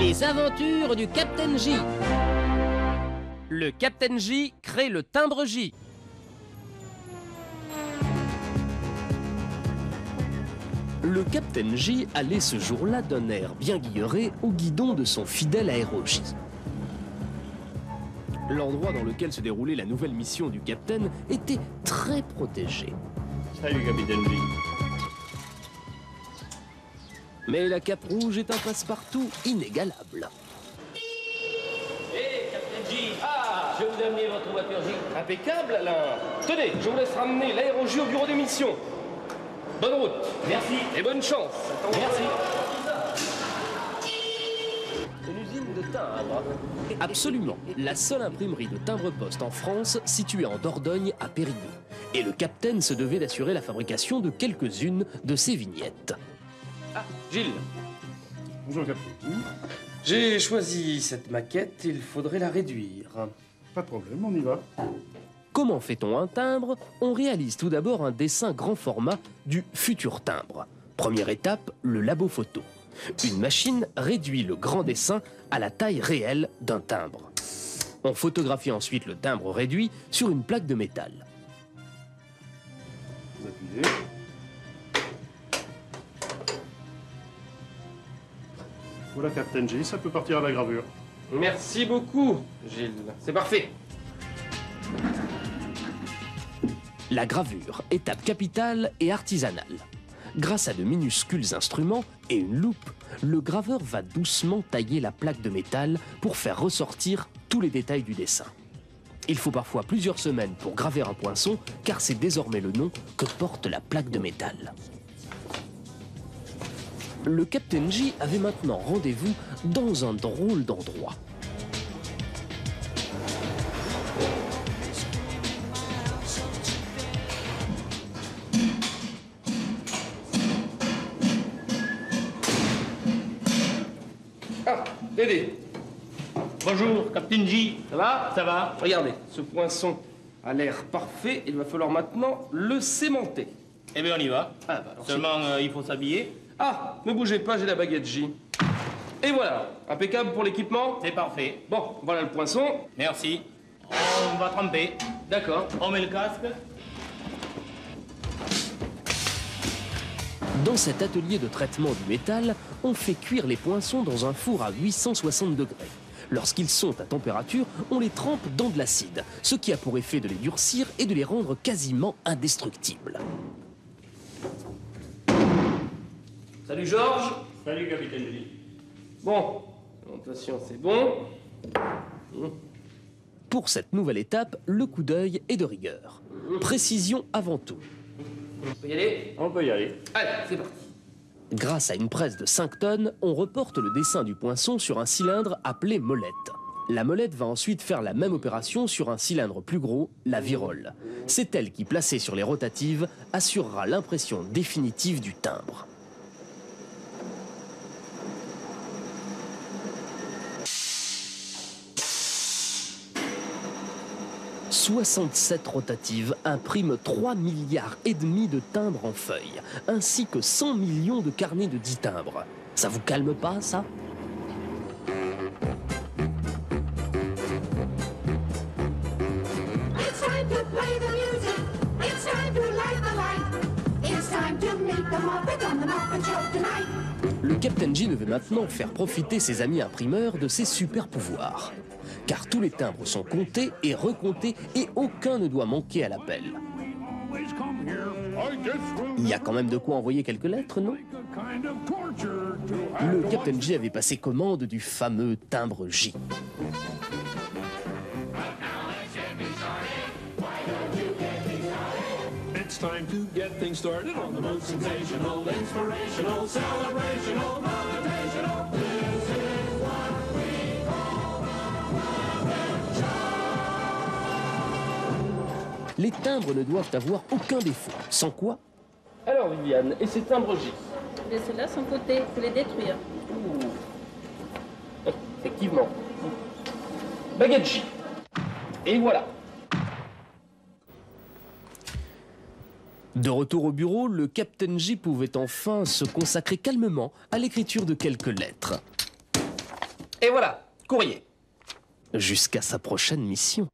Les aventures du Captain J. Le Captain J crée le timbre J. Le Captain J allait ce jour-là d'un air bien guilleré au guidon de son fidèle aéro-J. L'endroit dans lequel se déroulait la nouvelle mission du Capitaine était très protégé. Salut, Capitaine J. Mais la Cape Rouge est un passe-partout inégalable. Hé, Captain J. Ah, je vais vous amener votre voiture J. Impeccable, Alain. Tenez, je vous laisse ramener l'aéro-J au bureau d'émission. Bonne route. Merci. Et bonne chance. Merci. Une usine de timbres. Absolument. La seule imprimerie de timbre-poste en France, située en Dordogne, à Périgueux. Et le Capitaine se devait d'assurer la fabrication de quelques-unes de ces vignettes. Ah, Gilles. Bonjour, Capitaine. J'ai choisi cette maquette, il faudrait la réduire. Pas de problème, on y va. Comment fait-on un timbre? On réalise tout d'abord un dessin grand format du futur timbre. Première étape, le labo photo. Une machine réduit le grand dessin à la taille réelle d'un timbre. On photographie ensuite le timbre réduit sur une plaque de métal. Vous appuyez. Voilà, Captain J, ça peut partir à la gravure. Merci beaucoup, Gilles. C'est parfait. La gravure, étape capitale et artisanale. Grâce à de minuscules instruments et une loupe, le graveur va doucement tailler la plaque de métal pour faire ressortir tous les détails du dessin. Il faut parfois plusieurs semaines pour graver un poinçon, car c'est désormais le nom que porte la plaque de métal. Le Captain J avait maintenant rendez-vous dans un drôle d'endroit. Ah, Dédé. Bonjour, Captain J. Ça va? Ça va? Regardez, ce poinçon a l'air parfait. Il va falloir maintenant le sémenter. Eh bien, on y va. Ah, bah alors, Seulement, il faut s'habiller. Ah, ne bougez pas, j'ai la baguette J. Et voilà, impeccable pour l'équipement. C'est parfait. Bon, voilà le poinçon. Merci. On va tremper. D'accord. On met le casque. Dans cet atelier de traitement du métal, on fait cuire les poinçons dans un four à 860 degrés. Lorsqu'ils sont à température, on les trempe dans de l'acide, ce qui a pour effet de les durcir et de les rendre quasiment indestructibles. Salut Georges. Salut, Capitaine J. Bon, l'alimentation c'est bon. Pour cette nouvelle étape, le coup d'œil est de rigueur. Précision avant tout. On peut y aller? On peut y aller. Allez, c'est parti. Grâce à une presse de 5 tonnes, on reporte le dessin du poinçon sur un cylindre appelé molette. La molette va ensuite faire la même opération sur un cylindre plus gros, la virole. C'est elle qui, placée sur les rotatives, assurera l'impression définitive du timbre. « 67 rotatives impriment 3,5 milliards de timbres en feuilles, ainsi que 100 millions de carnets de 10 timbres. Ça vous calme pas, ça ? It's time to play the music. It's time to light the light. It's time to meet the Muppet on the Muppet Show tonight. Le Captain J ne veut maintenant faire profiter ses amis imprimeurs de ses super pouvoirs. Car tous les timbres sont comptés et recomptés et aucun ne doit manquer à l'appel. Il y a quand même de quoi envoyer quelques lettres, non? Le Captain J avait passé commande du fameux timbre J. It's time to get things started on the most sensational, inspirational, celebrational, motivational. This is what we call the Muppet Show. Les timbres ne doivent avoir aucun défaut, sans quoi Alors Viviane, et ces timbres J? Et ceux-là sont cotés, il faut les détruire. Effectivement. Baguette J. Et voilà. De retour au bureau, le Captain J pouvait enfin se consacrer calmement à l'écriture de quelques lettres. Et voilà, courrier. Jusqu'à sa prochaine mission.